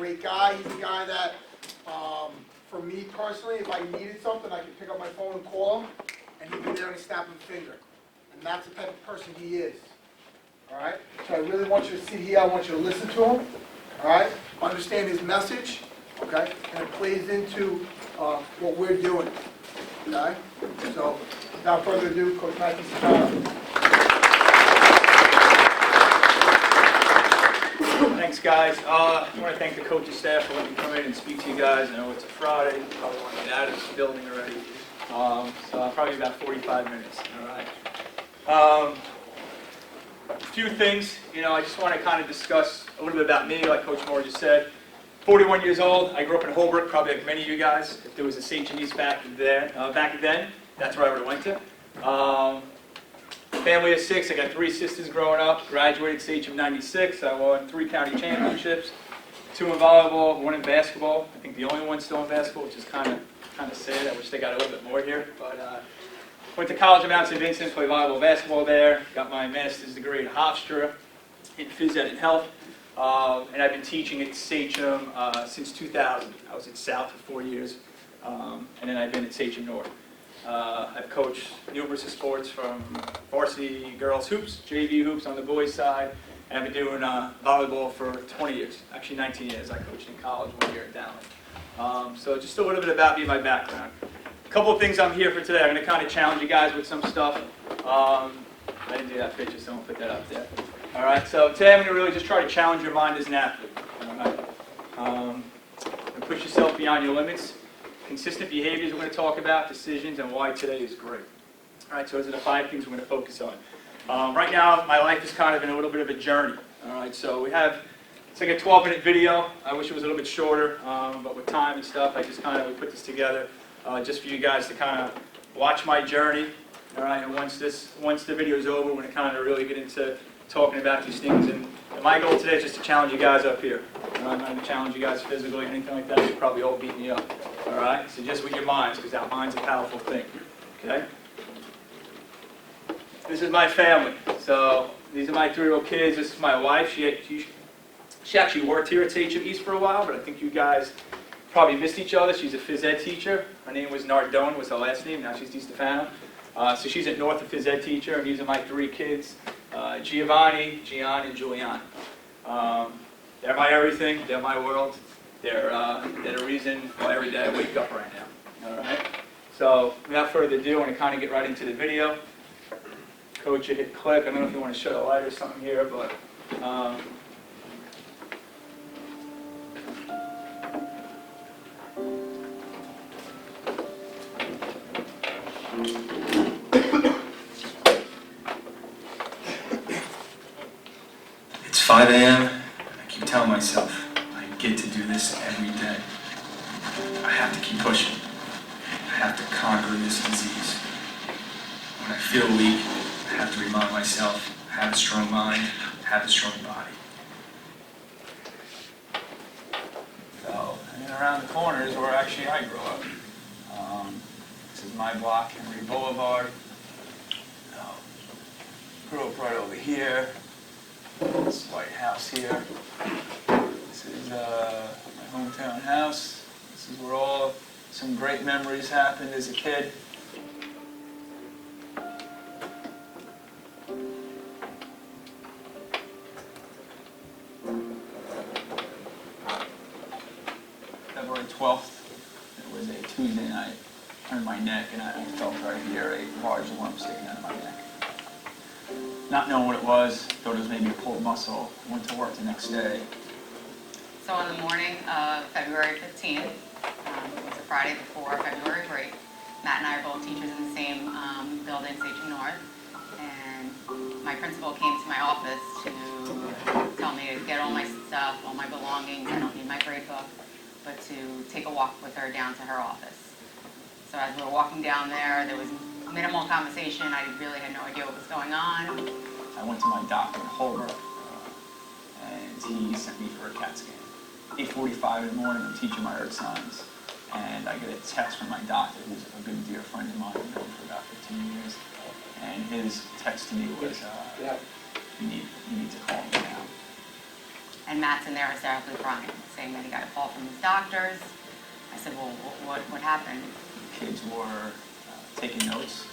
great guy. He's a guy that, for me personally, if I needed something, I could pick up my phone and call him, and he'd be there and snap his finger. And that's the type of person he is. All right? So I really want you to sit here. I want you to listen to him. All right? Understand his message. Okay? And it plays into what we're doing. Okay? So, without further ado, Coach DiStefano. Thanks, guys. I want to thank the coaching staff for letting me come in and speak to you guys. I know it's a Friday. You probably want to get out of this building already. So probably about 45 minutes. All right. A few things. I just want to kind of discuss a little bit about me, like Coach Moore just said. 41 years old. I grew up in Holbrook, probably like many of you guys. If there was a Sachem East back then, that's where I would have went to. Family of 6. I got 3 sisters growing up. Graduated Sachem '96. I won 3 county championships, 2 in volleyball, 1 in basketball. I think the only one still in basketball, which is kind of sad. I wish they got a little bit more here. But went to college in Mount St. Vincent, played volleyball, basketball there. Got my master's degree at Hofstra in phys ed and health. And I've been teaching at Sachem since 2000. I was at South for 4 years, and then I've been at Sachem North. I've coached numerous sports from varsity girls hoops, JV hoops on the boys' side, and I've been doing volleyball for 20 years, actually 19 years. I coached in college 1 year at Dowling. So just a little bit about me and my background. A couple of things I'm here for today. I'm going to kind of challenge you guys with some stuff. I didn't do that picture, so I'm going to put that up there. All right, so today I'm going to really just try to challenge your mind as an athlete. All right? And push yourself beyond your limits. Consistent behaviors we're going to talk about, decisions, and why today is great. All right, so those are the 5 things we're going to focus on. Right now, my life is kind of in a little bit of a journey. All right, so it's like a 12-minute video. I wish it was a little bit shorter, but with time and stuff, I just we put this together just for you guys to kind of watch my journey. All right, and once the video is over, we're going to kind of really get into talking about these things. And my goal today is just to challenge you guys up here. I'm not going to challenge you guys physically or anything like that. You're probably all beating you up. All right? So just with your minds, because that mind's a powerful thing. Okay? This is my family. So these are my 3 little kids. This is my wife. She actually worked here at Sachem East for a while, but I think you guys probably missed each other. She's a phys ed teacher. Her name was Nardone, was her last name. Now she's DiStefano. So she's at North, a phys ed teacher, and these are my 3 kids, Giovanni, Gian, and Giuliano. They're my everything. They're my world. They're the reason why every day I wake up right now. All right? So without further ado, I want to kind of get right into the video. Coach, you hit click. I don't know if you want to show a light or something here, but it's 5 a.m. I keep telling myself I get to do this every day. I have to keep pushing. I have to conquer this disease. When I feel weak, I have to remind myself I have a strong mind, I have a strong body. so and around the corner is where actually I grew up. This is my block, Henry Boulevard. Grew up right over here. This White House here. This is my hometown house. This is where some great memories happened as a kid. February 12th, it was a Tuesday night. I turned my neck and I felt right here a large lump sticking out of my neck. Not knowing what it was, thought it was maybe a pulled muscle. Went to work the next day. So on the morning of February 15th, it was a Friday before February break, Matt and I are both teachers in the same building, Sachem North, and my principal came to my office to tell me to get all my stuff, all my belongings, I don't need my grade book, but to take a walk with her down to her office. So as we were walking down there was minimal conversation. I really had no idea what was going on. I went to my doctor in Holbrook, and he sent me for a CAT scan. 8:45 in the morning, I'm teaching my earth signs, and I get a text from my doctor, who's a good dear friend of mine, I've known for about 15 years, and his text to me was, you need to call me now. and Matt's in there hysterically crying, saying that he got a call from his doctors. I said, well, what happened? Kids were taking notes.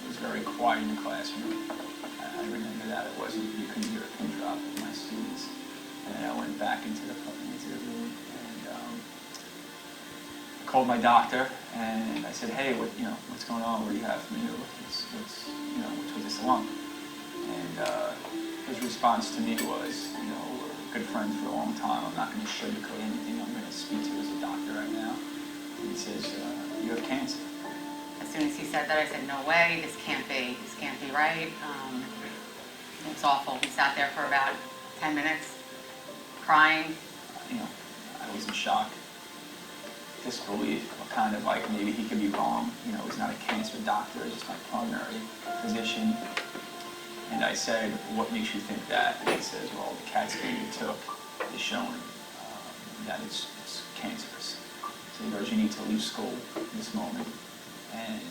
It was very quiet in the classroom. I remember that. It wasn't, you couldn't hear a pin drop of my students. And then I went back into the room and I called my doctor and I said, hey, what's going on? What do you have for me? Which was this lump? And his response to me was, we're good friends for a long time. I'm not going to sugarcoat anything. I'm going to speak to you as a doctor right now. And he says, you have cancer. As soon as he said that, I said, no way, this can't be right. It's awful. We sat there for about 10 minutes, crying. I was in shock, disbelief, kind of like maybe he could be wrong. He's not a cancer doctor, just my primary physician. And I said, what makes you think that? And he says, well, the CAT scan you took is showing that it's cancerous. So he goes, you need to leave school at this moment and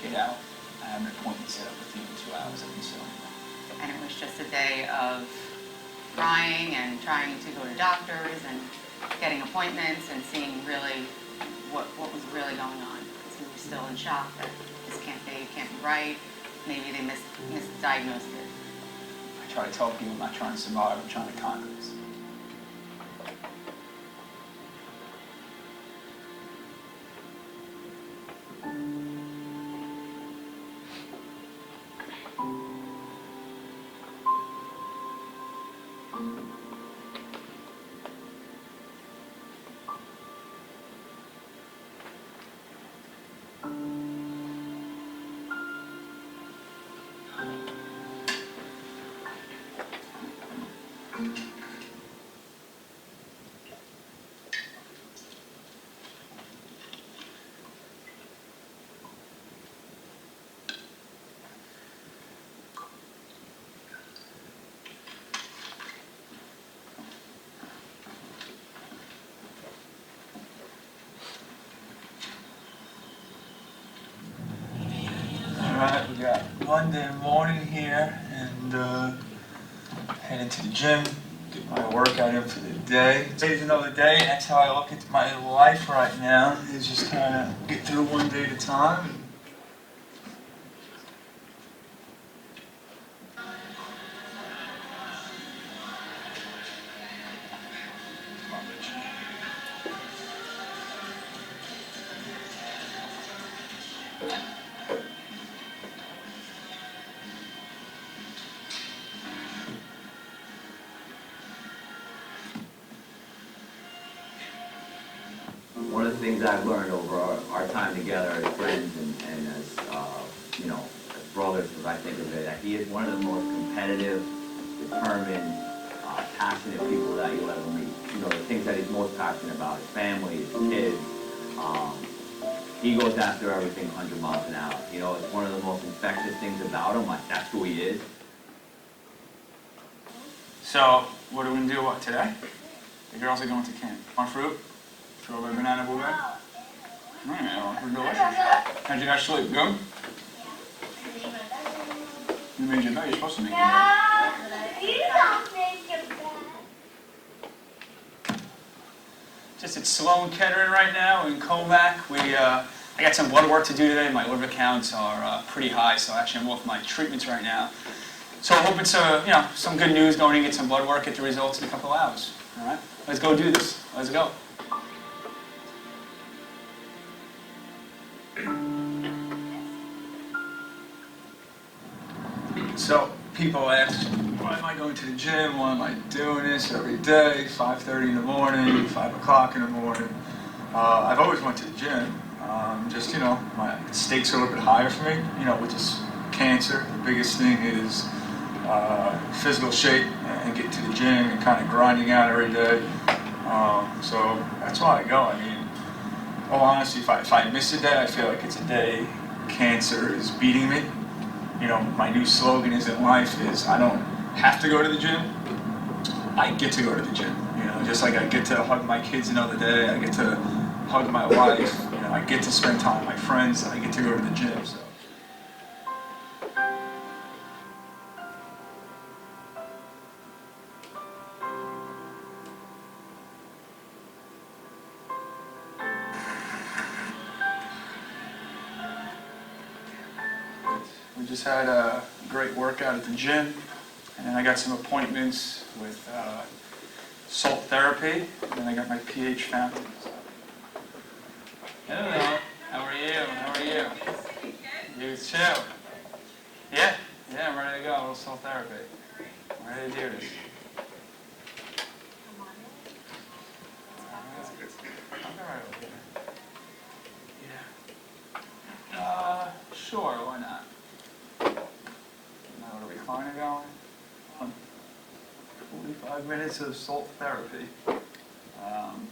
get out. I have an appointment set up with you in 2 hours. And it was just a day of crying and trying to go to doctors and getting appointments and seeing really what was really going on. Because we were still in shock that this can't be right. Maybe they misdiagnosed it. I try to tell people I'm not trying to survive, I'm trying to conquer this. Alright, we got Monday morning here and heading to the gym, get my workout in for the day. Today's another day, that's how I look at my life right now, is just kind of get through one day at a time. One of the things I've learned over our time together as friends and as, as brothers, as I think of it, that he is one of the most competitive, determined, passionate people that you'll ever meet. The things that he's most passionate about, his family, his kids. He goes after everything 100 miles an hour. It's one of the most infectious things about him. Like, that's who he is. So, what are we gonna do today? The girls are going to camp. Want fruit? Strawberry, banana, blueberry? We're delicious. How'd you guys sleep? Good? You made your bed. You're supposed to make your bed. You don't make your bed. Just at Sloan Kettering right now in Comac. I got some blood work to do today. My liver counts are pretty high, so actually I'm off my treatments right now. So I hope it's some good news going in, get some blood work, get the results in a couple hours. All right, let's go do this. Let's go. So people ask, why am I going to the gym? Why am I doing this every day? 5:30 in the morning, 5 o'clock in the morning. I've always went to the gym. My stakes are a little bit higher for me. With this cancer, the biggest thing is physical shape and getting to the gym and kind of grinding out every day. So that's why I go. I mean, all honesty, if I miss a day, I feel like it's a day cancer is beating me. My new slogan is in life is I don't have to go to the gym. I get to go to the gym. Just like I get to hug my kids another day, I get to hug my wife. I get to spend time with my friends, and I get to go to the gym. So. just had a great workout at the gym, and then I got some appointments with salt therapy, and then I got my pH fountain. Hello, how are you? How are you? You too. Yeah, I'm ready to go. A little salt therapy. I'm ready to do this. I'll go right over here. Yeah. Sure, why not? Now the recliner going. 45 minutes of salt therapy.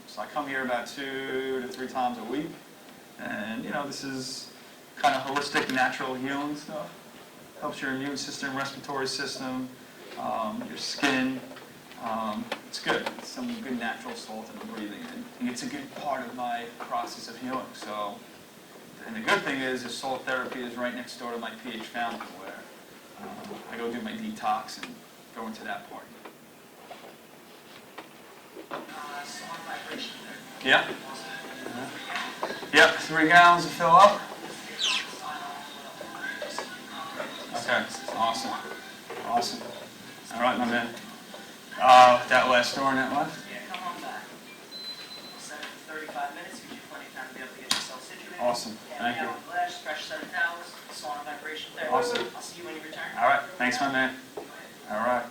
So I come here about 2 to 3 times a week, and this is kind of holistic, natural healing stuff. Helps your immune system, respiratory system, your skin. It's good. It's some good natural salt that I'm breathing in. And it's a good part of my process of healing. So, and the good thing is, the salt therapy is right next door to my pH fountain, where I go do my detox and go into that part. Yeah. Yep, 3 gallons to fill up. Okay, awesome. Awesome. All right, my man. That last door and that left? Yeah, come on back. We'll set it for 35 minutes, gives you plenty of time to be able to get yourself situated. Awesome, thank you. Now, flash, fresh set of towels, sauna vibration therapy. Awesome. I'll see you when you return. All right, thanks, my man. All right.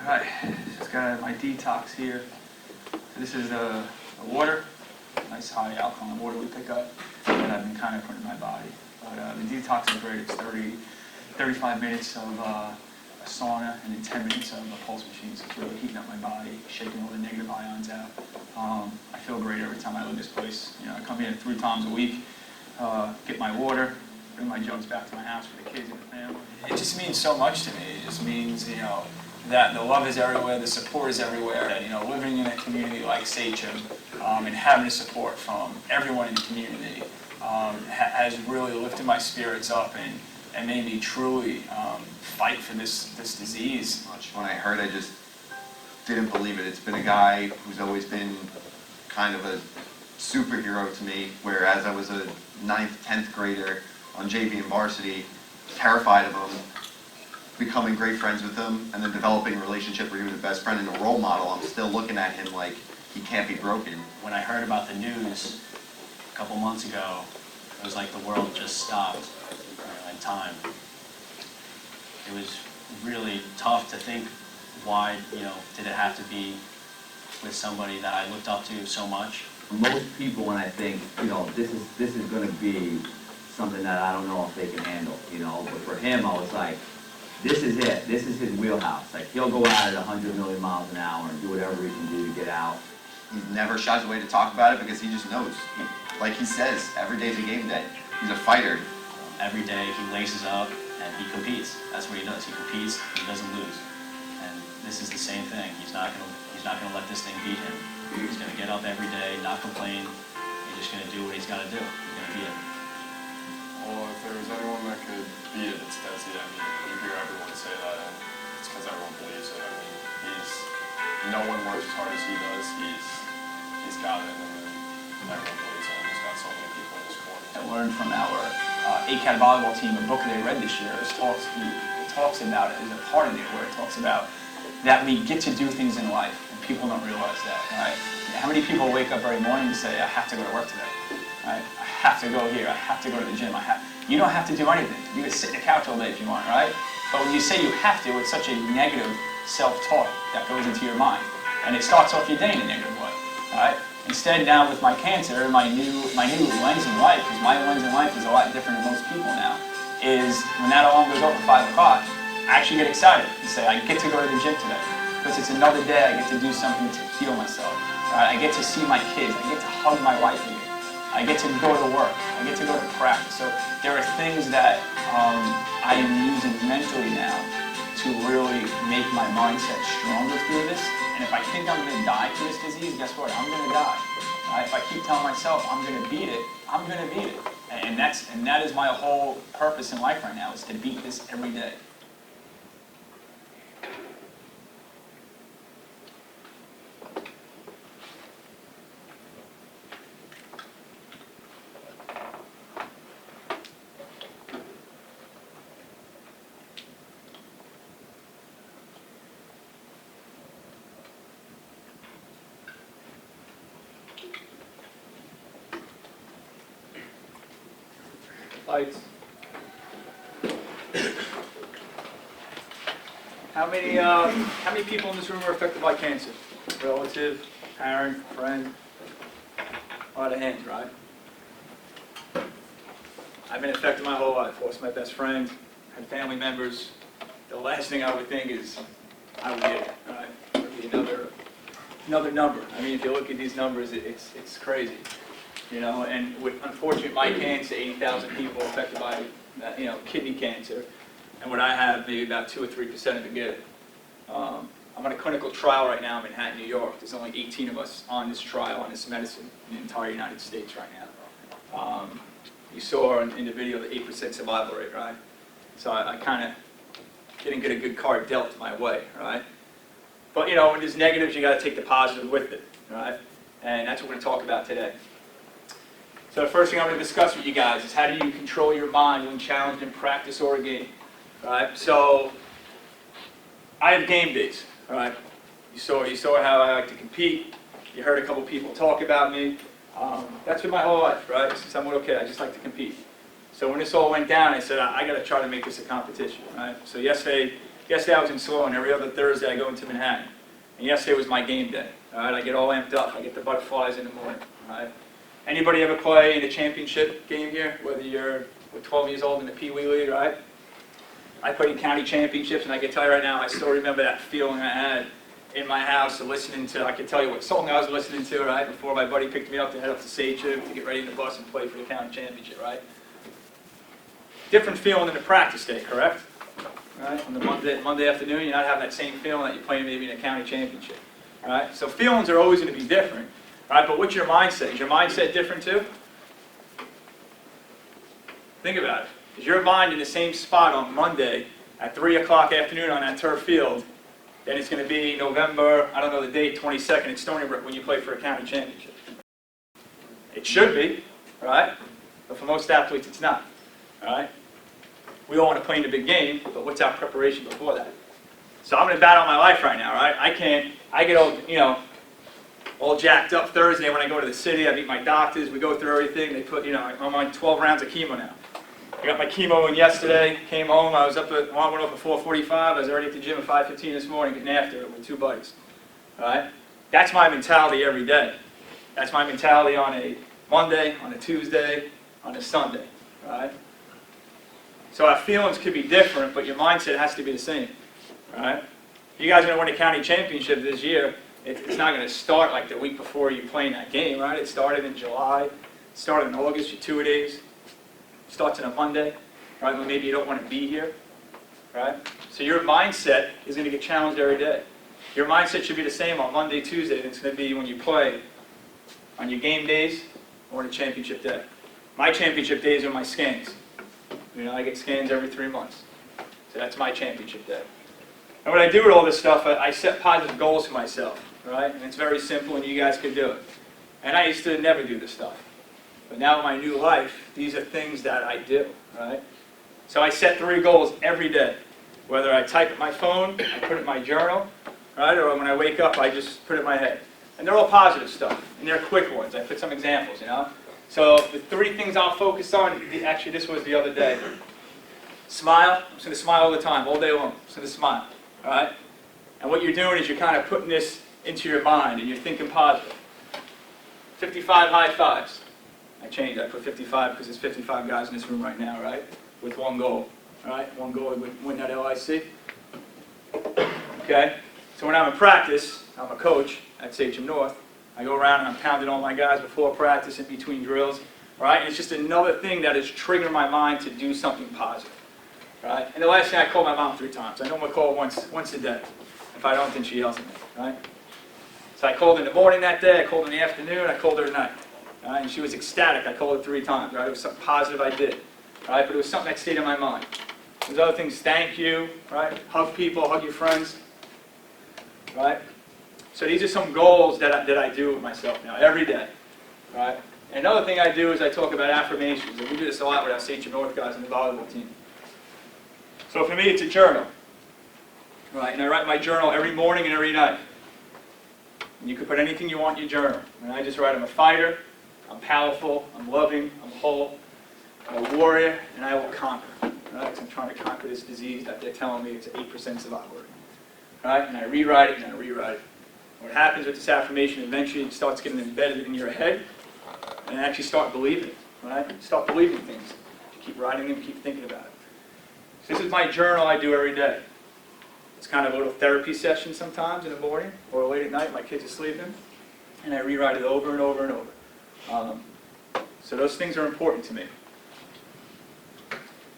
All right, just got my detox here. So this is the water, nice high alkaline water we pick up that I've been kind of putting in my body. But the detox is great. It's 35 minutes of a sauna and then 10 minutes of a pulse machine. So it's really heating up my body, shaking all the negative ions out. I feel great every time I leave this place. I come here 3 times a week, get my water, bring my jugs back to my house for the kids and the family. It just means so much to me. It just means, that the love is everywhere, the support is everywhere. And, living in a community like Sachem and having the support from everyone in the community has really lifted my spirits up and made me truly fight for this disease. When I heard, I just didn't believe it. It's been a guy who's always been kind of a superhero to me, whereas I was a 9th, 10th grader on JV and varsity, terrified of him, becoming great friends with him, and then developing a relationship where he was a best friend and a role model. I'm still looking at him like he can't be broken. When I heard about the news a couple months ago, it was like the world just stopped in time. It was really tough to think why, did it have to be with somebody that I looked up to so much. For most people, when I think, this is going to be something that I don't know if they can handle, but for him, I was like, this is it. This is his wheelhouse. Like, he'll go out at 100 million miles an hour and do whatever he can do to get out. He never shies away to talk about it because he just knows. Like he says, every day's a game day. He's a fighter. Every day he laces up and he competes. That's what he does. He competes, he doesn't lose. And this is the same thing. He's not gonna let this thing beat him. He's gonna get up every day, not complain. He's just gonna do what he's gotta do. He's gonna beat it. Well, if there was anyone that could beat it, it's Dezzy. You hear everyone say that, and it's because everyone believes it. No one works as hard as he does. He's got it, and everyone believes it. He's got so many people in his corner. I learned from our ACAD volleyball team, a book they read this year. It talks about it. There's a part in it where it talks about that we get to do things in life, and people don't realize that. Right? How many people wake up every morning and say, "I have to go to work today. Right? I have to go here. I have to go to the gym. You don't have to do anything. You can sit on the couch all day if you want, right? But when you say you have to, it's such a negative self-talk that goes into your mind, and it starts off your day in a negative way, right? Instead, now with my cancer, my new lens in life, because my lens in life is a lot different than most people now, is when that alarm goes off at 5 o'clock, I actually get excited and say, I get to go to the gym today, because it's another day I get to do something to heal myself. Right? I get to see my kids. I get to hug my wife again. I get to go to work. I get to go to practice. So there are things that I am using mentally now to really make my mindset stronger through this. And if I think I'm going to die to this disease, guess what? I'm going to die. Right? If I keep telling myself I'm going to beat it, I'm going to beat it. And that is my whole purpose in life right now, is to beat this every day. Lights. How many people in this room are affected by cancer? Relative, parent, friend? A lot of hands, right? I've been affected my whole life. Lost my best friend, had family members. The last thing I would think is I would get it, right? It would be another number. I mean, if you look at these numbers, it's crazy. You know, and with unfortunately my cancer, 80,000 people affected by, kidney cancer, and what I have, maybe about 2 or 3% of it get it. I'm on a clinical trial right now in Manhattan, New York. There's only 18 of us on this trial, on this medicine, in the entire United States right now. You saw in the video the 8% survival rate, right? So I kind of didn't get a good card dealt my way, right? But when there's negatives, you got to take the positive with it, right? And that's what we're going to talk about today. So the first thing I'm going to discuss with you guys is how do you control your mind when challenged in practice or a game. Right? So I have game days. Right? You saw how I like to compete. You heard a couple people talk about me. That's been my whole life, right? Since I'm a little kid, I just like to compete. So when this all went down, I said I got to try to make this a competition. Right? So yesterday I was in Sloan. Every other Thursday I go into Manhattan, and yesterday was my game day. All right? I get all amped up. I get the butterflies in the morning. Right? Anybody ever play in a championship game here? Whether you're 12 years old in the Pee Wee League, right? I played in county championships, and I can tell you right now, I still remember that feeling I had in my house listening to, I can tell you what song I was listening to, right? Before my buddy picked me up to head up to Sachem to get ready in the bus and play for the county championship, right? Different feeling than the practice day, correct? Right? On the Monday afternoon, you're not having that same feeling that you're playing maybe in a county championship, right? So feelings are always going to be different. All right, but what's your mindset? Is your mindset different too? Think about it. Is your mind in the same spot on Monday at 3 o'clock afternoon on that turf field, then it's going to be November, I don't know the date, 22nd at Stony Brook when you play for a county championship? It should be, right? But for most athletes, it's not. All right? We all want to play in a big game, but what's our preparation before that? So I'm going to battle my life right now, right? I get all jacked up Thursday when I go to the city. I meet my doctors. We go through everything. They put, I'm on 12 rounds of chemo now. I got my chemo in yesterday. Came home. I went up at 4:45. I was already at the gym at 5:15 this morning, getting after it with 2 buddies. All right. That's my mentality every day. That's my mentality on a Monday, on a Tuesday, on a Sunday. All right. So our feelings could be different, but your mindset has to be the same. All right. You guys are going to win a county championship this year. It's not going to start like the week before you play in that game, right? It started in July. It started in August, your 2-a-days. It starts on a Monday, right? When maybe you don't want to be here, right? So your mindset is going to get challenged every day. Your mindset should be the same on Monday, Tuesday than it's going to be when you play on your game days or on a championship day. My championship days are my scans. I get scans every 3 months. So that's my championship day. And what I do with all this stuff, I set positive goals for myself. Right? And it's very simple, and you guys can do it. And I used to never do this stuff. But now in my new life, these are things that I do. Right? So I set 3 goals every day. Whether I type at my phone, I put it in my journal, right? Or when I wake up, I just put it in my head. And they're all positive stuff, and they're quick ones. I put some examples, So the 3 things I'll focus on, actually this was the other day. Smile. I'm just going to smile all the time, all day long. I'm just going to smile. All right? And what you're doing is you're kind of putting this into your mind, and you're thinking positive. 55 high fives. I changed. I put 55 because there's 55 guys in this room right now, right? With one goal. All right? One goal to win that LIC. Okay? So when I'm in practice, I'm a coach at Sachem North. I go around and I'm pounding all my guys before practice, in between drills, right? And it's just another thing that is triggering my mind to do something positive, right? And the last thing, I call my mom 3 times. I normally call her once a day. If I don't, then she yells at me, right? So I called in the morning that day, I called in the afternoon, I called her at night. Right? And she was ecstatic. I called her 3 times, right? It was something positive I did, right? But it was something that stayed in my mind. There's other things, thank you, right? Hug people, hug your friends, right? So these are some goals that I do with myself now, every day, right? And another thing I do is I talk about affirmations, and we do this a lot with our Sachem North guys and the volleyball team. So for me, it's a journal, right? And I write my journal every morning and every night. And you can put anything you want in your journal. And I just write, I'm a fighter, I'm powerful, I'm loving, I'm whole, I'm a warrior, and I will conquer. Right? 'Cause I'm trying to conquer this disease that they're telling me it's 8% survival rate. Right? And I rewrite it and I rewrite it. What happens with this affirmation, eventually it starts getting embedded in your head, and actually start believing it. Right? Start believing things. Keep writing them, keep thinking about it. So this is my journal I do every day. It's kind of a little therapy session sometimes in the morning or late at night. My kids are sleeping, and I rewrite it over and over and over. So those things are important to me.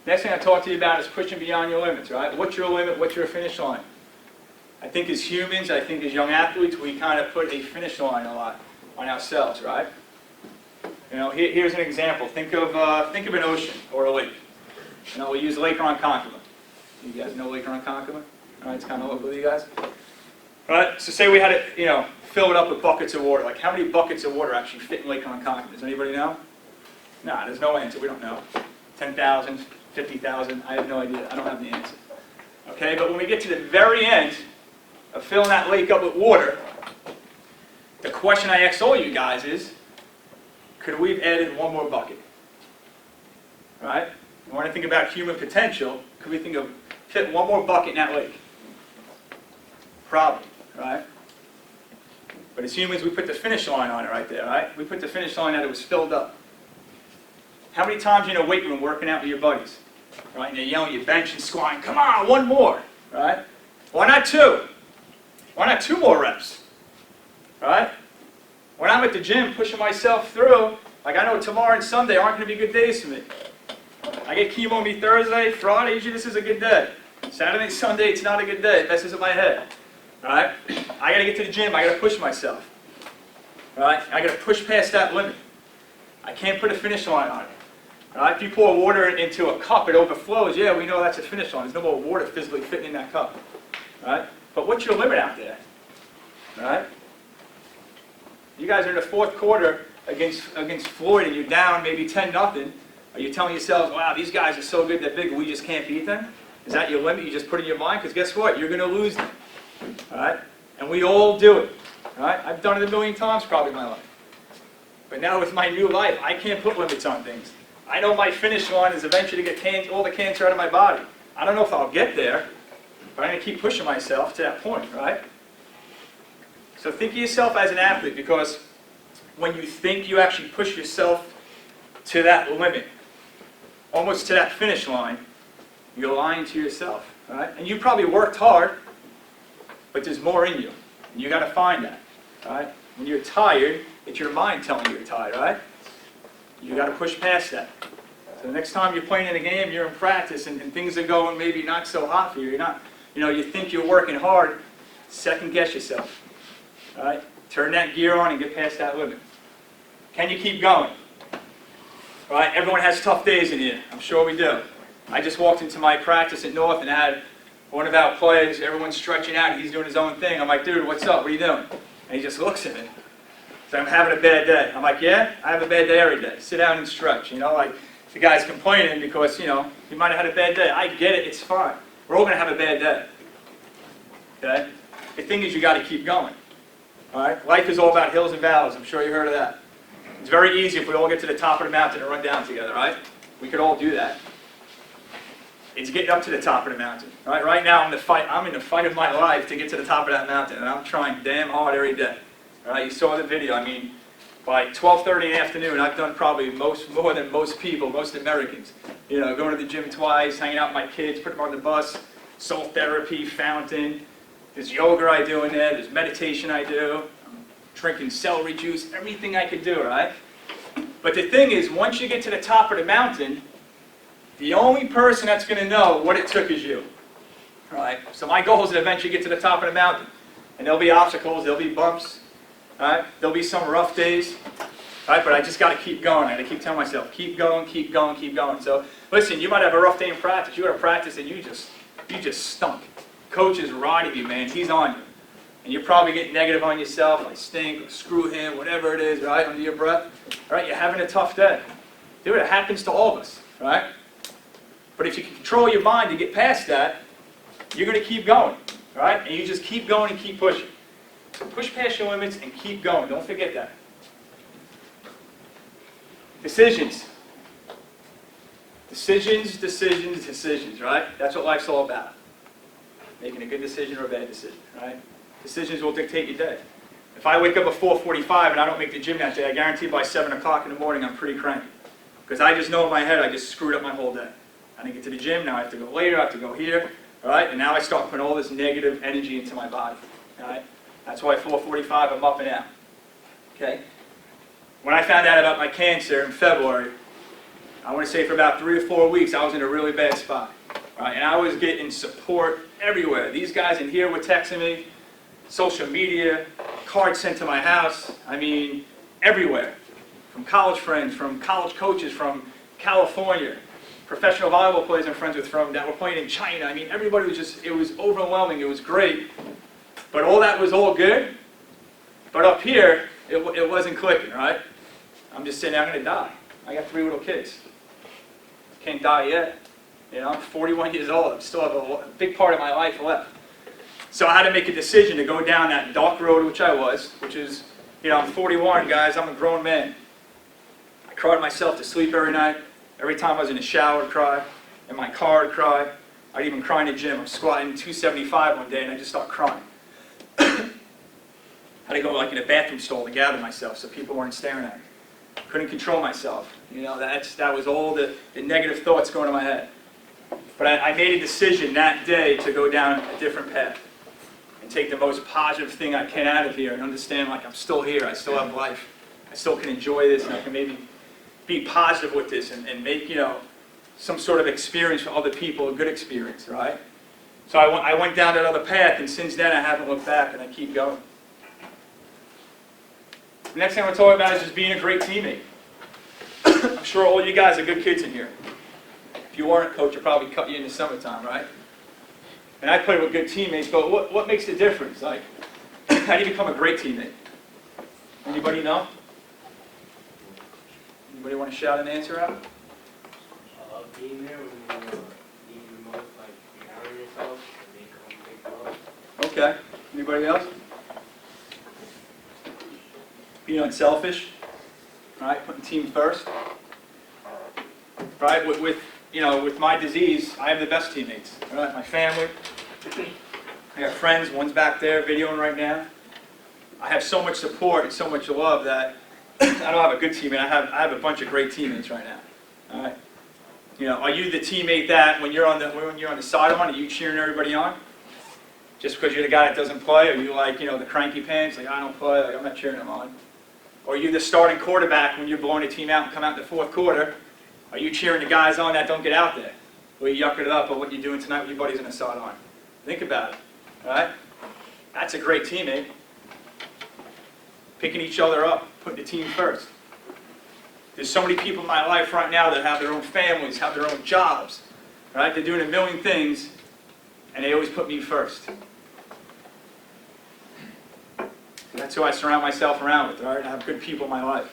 Next thing I talk to you about is pushing beyond your limits, right? What's your limit? What's your finish line? I think as humans, I think as young athletes, we kind of put a finish line a lot on ourselves, right? You know, here's an example. Think of an ocean or a lake. You know, we use Lake Ronkonkoma. You guys know Lake Ronkonkoma? All right, it's kind of local to you guys. All right, so say we had to, fill it up with buckets of water. Like, how many buckets of water actually fit in Lake Ronkonkoma? Does anybody know? Nah, there's no answer. We don't know. 10,000, 50,000. I have no idea. I don't have the answer. Okay, but when we get to the very end of filling that lake up with water, the question I ask all you guys is, could we have added one more bucket? Right? You want to think about human potential, could we fit one more bucket in that lake? Probably, right? But as humans, we put the finish line on it right there, right? We put the finish line that it was filled up. How many times are you in a weight room working out with your buddies? Right? And they're yelling at your bench and squatting, come on, one more, right? Why not 2? Why not 2 more reps? Right? When I'm at the gym pushing myself through, like I know tomorrow and Sunday aren't going to be good days for me. I get chemo on me Thursday, Friday, usually this is a good day. Saturday, Sunday, it's not a good day. It messes with my head. Right? I got to get to the gym. I got to push myself. Right? I got to push past that limit. I can't put a finish line on it. Right? If you pour water into a cup, it overflows. Yeah, we know that's a finish line. There's no more water physically fitting in that cup. Right? But what's your limit out there? Right? You guys are in the 4th quarter against Floyd, and you're down maybe 10-0. Are you telling yourselves, wow, these guys are so good, they're big, we just can't beat them? Is that your limit you just put in your mind? Because guess what? You're going to lose them. All right? And we all do it. All right? I've done it a million times probably in my life. But now with my new life, I can't put limits on things. I know my finish line is eventually to get all the cancer out of my body. I don't know if I'll get there, but I'm going to keep pushing myself to that point, right? So think of yourself as an athlete, because when you think you actually push yourself to that limit, almost to that finish line, you're lying to yourself, right? And you probably worked hard, but there's more in you. And you got to find that, right? When you're tired, it's your mind telling you you're tired, right? You got to push past that. So the next time you're playing in a game, you're in practice, and things are going maybe not so hot for you. You're not, you think you're working hard. Second guess yourself, all right? Turn that gear on and get past that limit. Can you keep going? All right, everyone has tough days in here. I'm sure we do. I just walked into my practice at North and had one of our players, everyone's stretching out, he's doing his own thing. I'm like, dude, what's up? What are you doing? And he just looks at me. So I'm having a bad day. I'm like, yeah, I have a bad day every day. Sit down and stretch. Like the guy's complaining because, he might have had a bad day. I get it, it's fine. We're all going to have a bad day. Okay? The thing is, you got to keep going. All right? Life is all about hills and valleys. I'm sure you heard of that. It's very easy if we all get to the top of the mountain and run down together, right? We could all do that. It's getting up to the top of the mountain. Right? Right now, I'm in the fight of my life to get to the top of that mountain, and I'm trying damn hard every day. All right? You saw the video. By 12:30 in the afternoon, I've done probably more than most people, most Americans. Going to the gym twice, hanging out with my kids, put them on the bus, soul therapy, fountain. There's yoga I do in there. There's meditation I do. I'm drinking celery juice, everything I could do, right? But the thing is, once you get to the top of the mountain, the only person that's going to know what it took is you. Right? So my goal is to eventually get to the top of the mountain. And there'll be obstacles, there'll be bumps, right? There'll be some rough days, right? But I just got to keep going. I got to keep telling myself, keep going, keep going, keep going. So listen, you might have a rough day in practice. You go to practice and you just stunk. Coach is riding you, man. He's on you. And you're probably getting negative on yourself, like stink, or screw him, whatever it is, right? Under your breath. Right? You're having a tough day. Dude, it happens to all of us, right? But if you can control your mind to get past that, you're going to keep going, right? And you just keep going and keep pushing. So push past your limits and keep going. Don't forget that. Decisions. Decisions, decisions, decisions, right? That's what life's all about. Making a good decision or a bad decision, right? Decisions will dictate your day. If I wake up at 4:45 and I don't make the gym that day, I guarantee by 7 o'clock in the morning I'm pretty cranky. Because I just know in my head I just screwed up my whole day. I didn't get to the gym, now I have to go later, I have to go here, all right? And now I start putting all this negative energy into my body, all right? That's why 4:45 I'm up and out, okay? When I found out about my cancer in February, I want to say for about 3 or 4 weeks I was in a really bad spot, right? And I was getting support everywhere. These guys in here were texting me, social media, cards sent to my house, I mean, everywhere. From college friends, from college coaches, from California, professional volleyball players I'm friends with that were playing in China. I mean, everybody was just, it was overwhelming, it was great. But all that was all good, but up here, it wasn't clicking, right? I'm just saying, I'm going to die. I got 3 little kids. Can't die yet. You know, I'm 41 years old. I still have a big part of my life left. So I had to make a decision to go down that dark road, which is, you know, I'm 41, guys. I'm a grown man. I cried myself to sleep every night. Every time I was in the shower, I'd cry. In my car, I'd cry. I'd even cry in the gym. I'm squatting 275 one day, and I just start crying. I had to go like in a bathroom stall to gather myself so people weren't staring at me. Couldn't control myself. You know, that was all the negative thoughts going in my head. But I made a decision that day to go down a different path and take the most positive thing I can out of here and understand like I'm still here, I still have life, I still can enjoy this, and I can maybe be positive with this and make, you know, some sort of experience for other people, a good experience, right? So I went down that other path, and since then I haven't looked back, and I keep going. The next thing I'm going to talk about is just being a great teammate. I'm sure all you guys are good kids in here. If you weren't, coach would probably cut you in the summertime, right? And I play with good teammates, but what makes the difference? Like, how do you become a great teammate? Anybody know? Anybody want to shout an answer out? Being there when you need the most, like, down on yourself, and they come pick you up. Okay. Anybody else? Being unselfish, right? Putting team first, right? With my disease, I have the best teammates, right? My family, I got friends. One's back there videoing right now. I have so much support and so much love that I don't have a good teammate. I have a bunch of great teammates right now. All right. You know, are you the teammate that when you're on the sideline, are you cheering everybody on? Just because you're the guy that doesn't play? Are you like, you know, the cranky pants, like I don't play, like I'm not cheering them on? Or are you the starting quarterback when you're blowing a team out and come out in the fourth quarter? Are you cheering the guys on that don't get out there? Or you yucking it up on what you're doing tonight with your buddies on the sideline? Think about it, all right? That's a great teammate. Picking each other up, putting the team first. There's so many people in my life right now that have their own families, have their own jobs, right? They're doing a million things, and they always put me first. That's who I surround myself around with, all right? I have good people in my life.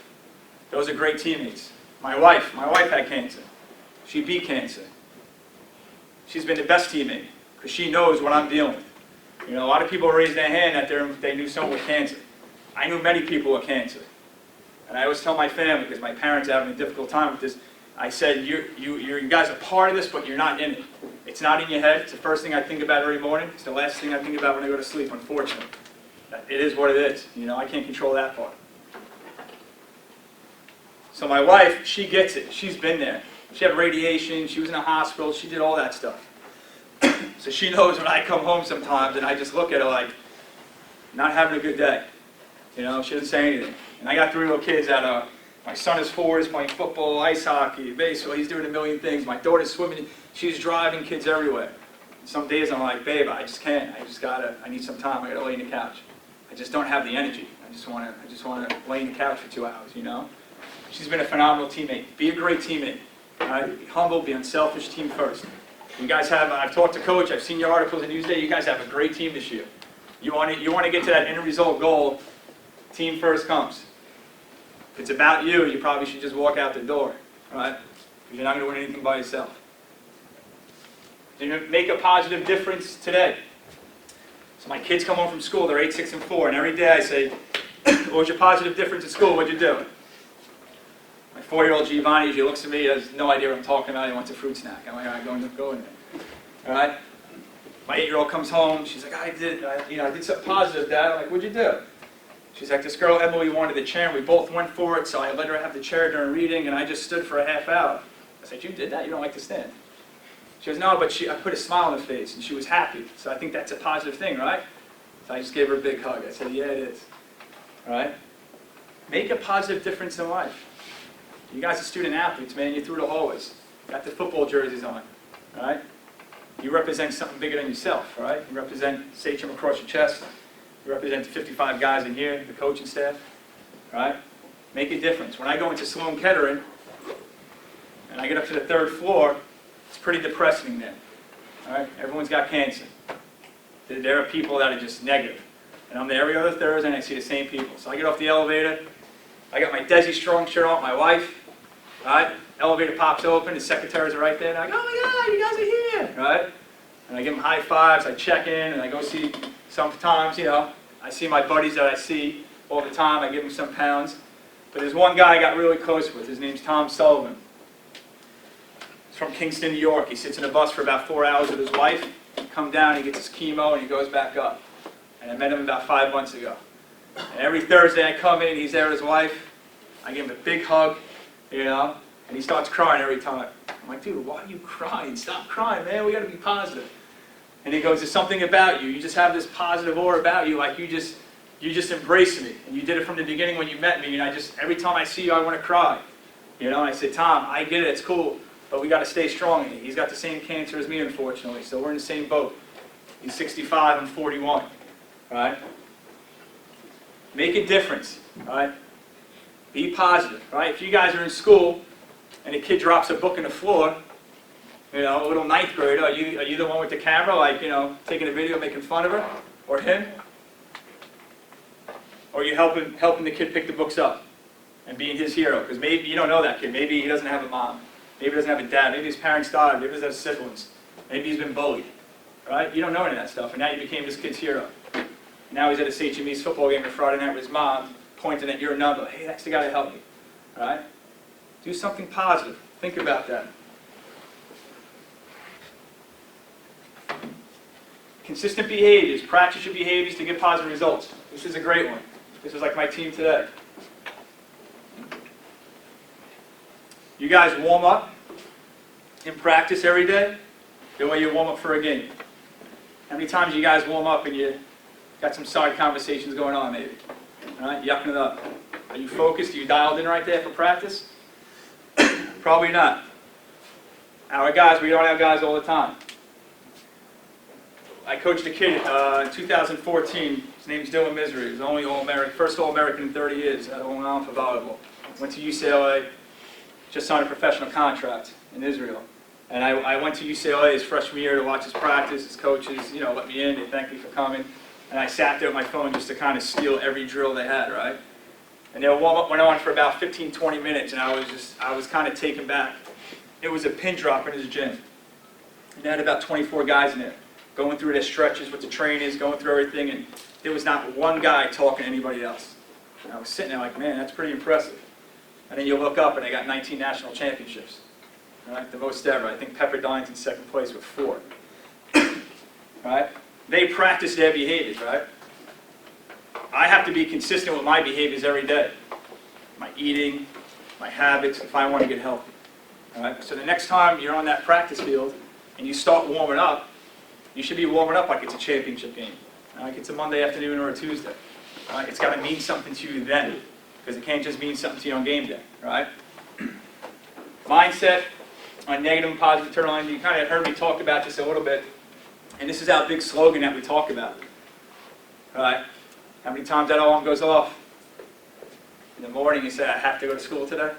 Those are great teammates. My wife had cancer. She beat cancer. She's been the best teammate because she knows what I'm dealing with. You know, a lot of people raise their hand that they knew someone with cancer. I knew many people with cancer. And I always tell my family, because my parents are having a difficult time with this, I said, you guys are part of this, but you're not in it. It's not in your head. It's the first thing I think about every morning. It's the last thing I think about when I go to sleep, unfortunately. It is what it is. You know, I can't control that part. So my wife, she gets it. She's been there. She had radiation. She was in a hospital. She did all that stuff. So she knows when I come home sometimes and I just look at her like, not having a good day. You know, she doesn't say anything. And I got 3 little kids that my son is 4, is playing football, ice hockey, baseball. He's doing a million things. My daughter's swimming. She's driving kids everywhere. Some days I'm like, babe, I just can't. I need some time. I gotta lay on the couch. I just don't have the energy. I just wanna lay on the couch for 2 hours, you know? She's been a phenomenal teammate. Be a great teammate. All right? Be humble, be unselfish, team first. You guys have, I've talked to Coach, I've seen your articles in Newsday, you guys have a great team this year. You want to get to that end result goal, team first comes. If it's about you, you probably should just walk out the door, all right? Because you're not going to win anything by yourself. You make a positive difference today. So my kids come home from school, they're 8, 6, and 4, and every day I say, what was your positive difference at school? What'd you do? My 4-year-old Giovanni usually looks at me, he has no idea what I'm talking about, he wants a fruit snack. I'm like, all right, go in there. All right? My 8-year-old comes home, she's like, I did something positive, Dad. I'm like, what'd you do? She's like, this girl Emily wanted the chair, and we both went for it, so I let her have the chair during reading, and I just stood for a half hour. I said, you did that? You don't like to stand. She goes, no, but I put a smile on her face, and she was happy. So I think that's a positive thing, right? So I just gave her a big hug. I said, yeah, it is. All right? Make a positive difference in life. You guys are student athletes, man. You're through the hallways. Got the football jerseys on, all right? You represent something bigger than yourself, all right? You represent Sachem across your chest. You represent the 55 guys in here, the coaching staff, all right? Make a difference. When I go into Sloan Kettering, and I get up to the 3rd floor, it's pretty depressing there, all right? Everyone's got cancer. There are people that are just negative. And I'm there every other Thursday, and I see the same people. So I get off the elevator, I got my Dezzy Strong shirt on, my wife, all right? Elevator pops open, the secretaries are right there, and I go, oh my God, you guys are here, right? And I give them high fives, I check in, and I go see, sometimes, you know, I see my buddies that I see all the time, I give them some pounds. But there's one guy I got really close with, his name's Tom Sullivan. He's from Kingston, New York. He sits in a bus for about 4 hours with his wife. He comes down, he gets his chemo, and he goes back up. And I met him about 5 months ago. And every Thursday I come in, he's there with his wife. I give him a big hug, you know, and he starts crying every time. I'm like, dude, why are you crying? Stop crying, man. We got to be positive. And he goes, there's something about you. You just have this positive aura about you. Like you just embrace me. And you did it from the beginning when you met me. And every time I see you, I want to cry. You know, and I said, Tom, I get it. It's cool. But we got to stay strong. He's got the same cancer as me, unfortunately. So we're in the same boat. He's 65, I'm 41. All right? Make a difference. All right? Be positive. All right? If you guys are in school and a kid drops a book on the floor, you know, a little 9th grader, are you the one with the camera, like, you know, taking a video, making fun of her? Or him? Or are you helping the kid pick the books up and being his hero? Because maybe you don't know that kid. Maybe he doesn't have a mom. Maybe he doesn't have a dad. Maybe his parents died. Maybe he doesn't have siblings. Maybe he's been bullied. Right? You don't know any of that stuff. And now you became this kid's hero. Now he's at a Sachem East football game on Friday night with his mom, pointing at your number. Hey, that's the guy to help me. All right? Do something positive. Think about that. Consistent behaviors. Practice your behaviors to get positive results. This is a great one. This is like my team today. You guys warm up in practice every day the way you warm up for a game. How many times you guys warm up and you got some side conversations going on maybe? All right, yucking it up. Are you focused? Are you dialed in right there for practice? Probably not. Our guys, we don't have guys all the time. I coached a kid in 2014. His name's Dylan Misery. He was only All-American, first All-American in 30 years at Long Island for volleyball. Went to UCLA, just signed a professional contract in Israel. And I went to UCLA his freshman year to watch his practice. His coaches, you know, let me in. They thanked me for coming. And I sat there with my phone just to kind of steal every drill they had, right? And their warm-up went on for about 15, 20 minutes, and I was kind of taken back. It was a pin drop in his gym. And they had about 24 guys in there, going through their stretches with the trainers, going through everything, and there was not one guy talking to anybody else. And I was sitting there like, man, that's pretty impressive. And then you look up, and they got 19 national championships. Right? The most ever. I think Pepperdine's in 2nd place with 4. Right? They practice their behaviors, right? I have to be consistent with my behaviors every day. My eating, my habits, if I want to get healthy. All right? So the next time you're on that practice field and you start warming up, you should be warming up like it's a championship game. Like it's a Monday afternoon or a Tuesday. all right? It's got to mean something to you then, because it can't just mean something to you on game day, all right? Mindset on negative and positive internal energy. You kind of heard me talk about this a little bit, and this is our big slogan that we talk about, all right? How many times that alarm goes off? In the morning you say, I have to go to school today?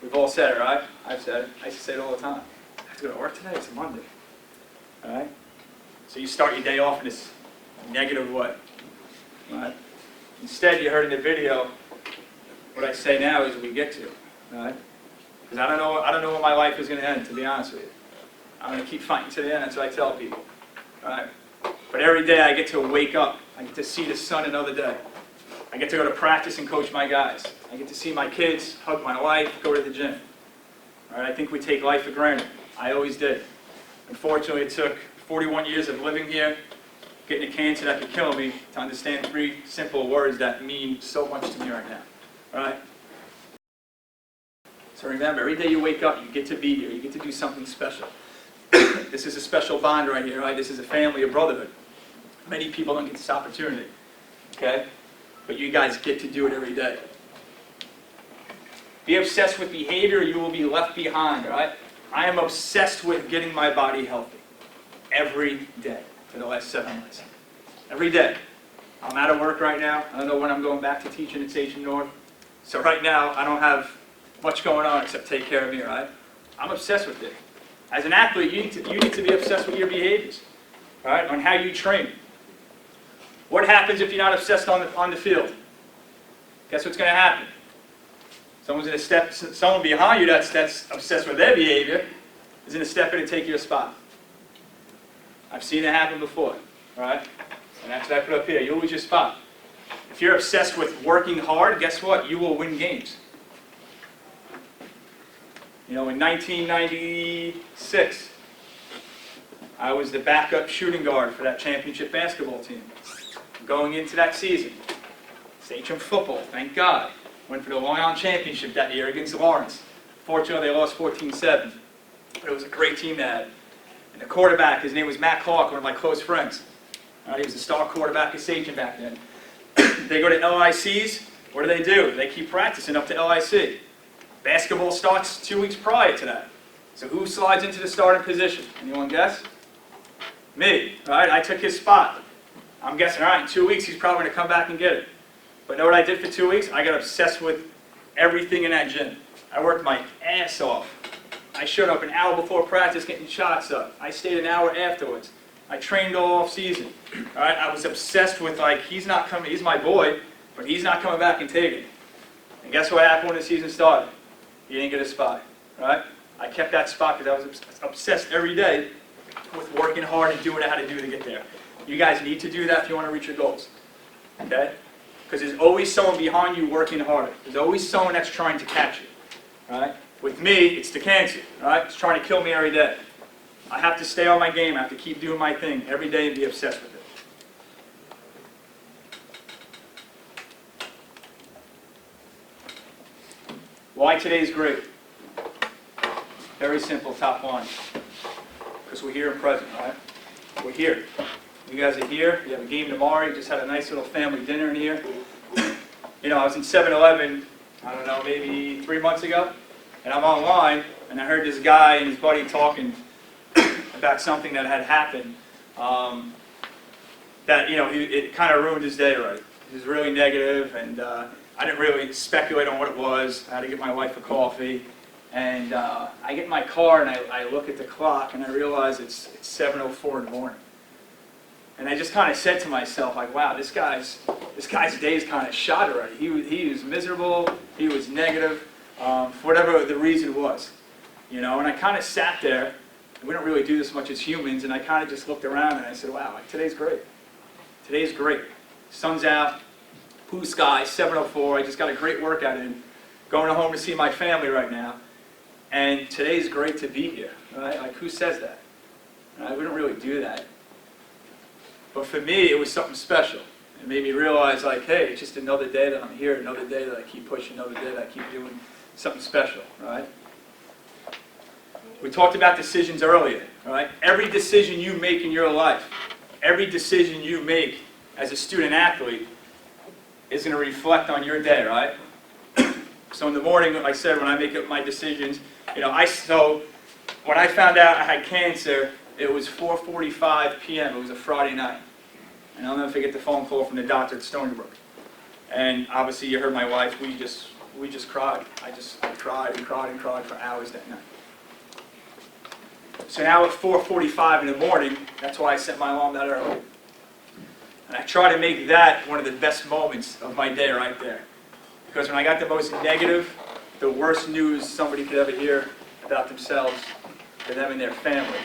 We've all said it, right? I've said it. I used to say it all the time. I have to go to work today? It's a Monday. All right? So you start your day off in this negative way. All right? Instead, you heard in the video, what I say now is we get to. All right? Because I don't know when my life is going to end, to be honest with you. I'm going to keep fighting to the end. That's what I tell people. All right? But every day I get to wake up. I get to see the sun another day. I get to go to practice and coach my guys. I get to see my kids, hug my wife, go to the gym. All right? I think we take life for granted. I always did. Unfortunately, it took 41 years of living here, getting a cancer that could kill me, to understand 3 simple words that mean so much to me right now. All right? So remember, every day you wake up, you get to be here. You get to do something special. This is a special bond right here, right? This is a family, a brotherhood. Many people don't get this opportunity, okay? But you guys get to do it every day. Be obsessed with behavior, you will be left behind, all right? I am obsessed with getting my body healthy every day for the last 7 months. Every day. I'm out of work right now. I don't know when I'm going back to teaching at Sachem North. So right now, I don't have much going on except take care of me, right? I'm obsessed with it. As an athlete, you need to be obsessed with your behaviors, all right, on how you train. What happens if you're not obsessed on the field? Guess what's going to happen? Someone behind you that's obsessed with their behavior is going to step in and take your spot. I've seen it happen before, all right? And that's what I put up here. You lose your spot. If you're obsessed with working hard, guess what? You will win games. You know, in 1996, I was the backup shooting guard for that championship basketball team. Going into that season, Sachem football, thank God, went for the Long Island Championship that year against Lawrence. Fortunately, they lost 14-7, but it was a great team they had. And the quarterback, his name was Matt Clark, one of my close friends. He was the star quarterback of Sachem back then. They go to LICs. What do? They keep practicing up to LIC. Basketball starts 2 weeks prior to that. So who slides into the starting position? Anyone guess? Me. All right, I took his spot. I'm guessing, all right, in 2 weeks he's probably going to come back and get it. But know what I did for 2 weeks? I got obsessed with everything in that gym. I worked my ass off. I showed up an hour before practice getting shots up. I stayed an hour afterwards. I trained all off season. All right, I was obsessed with, like, he's not coming, he's my boy, but he's not coming back and taking it. And guess what happened when the season started? He didn't get a spot, all right? I kept that spot because I was obsessed every day with working hard and doing what I had to do to get there. You guys need to do that if you want to reach your goals, okay? Because there's always someone behind you working harder. There's always someone that's trying to catch you, all right? With me, it's the cancer, all right? It's trying to kill me every day. I have to stay on my game. I have to keep doing my thing every day and be obsessed with it. Why today is great? Very simple, top line. Because we're here and present, right? We're here. You guys are here. You have a game tomorrow. You just had a nice little family dinner in here. You know, I was in 7-Eleven, I don't know, maybe 3 months ago, and I'm online, and I heard this guy and his buddy talking about something that had happened that, you know, it kind of ruined his day, right? He was really negative, and I didn't really speculate on what it was. I had to get my wife a coffee, and I get in my car, and I look at the clock, and I realize it's 7:04 in the morning. And I just kind of said to myself, like, wow, this guy's day is kind of shot already. He was miserable, he was negative, for whatever the reason was. You know, and I kind of sat there. We don't really do this much as humans, and I kind of just looked around and I said, wow, like, today's great. Today's great. Sun's out, blue sky, 7:04. I just got a great workout in. Going home to see my family right now. And today's great to be here, right? Like, who says that? Right? We don't really do that. But for me, it was something special. It made me realize, like, hey, it's just another day that I'm here, another day that I keep pushing, another day that I keep doing something special, right? We talked about decisions earlier, right? Every decision you make in your life, every decision you make as a student athlete is going to reflect on your day, right? So in the morning, like I said, when I make up my decisions, so when I found out I had cancer, it was 4:45 p.m. It was a Friday night. And I'll never forget the phone call from the doctor at Stony Brook. And obviously you heard my wife, we just cried. I cried and cried and cried for hours that night. So now at 4:45 in the morning, that's why I set my alarm that early. And I try to make that one of the best moments of my day right there. Because when I got the most negative, the worst news somebody could ever hear about themselves, for them and their family,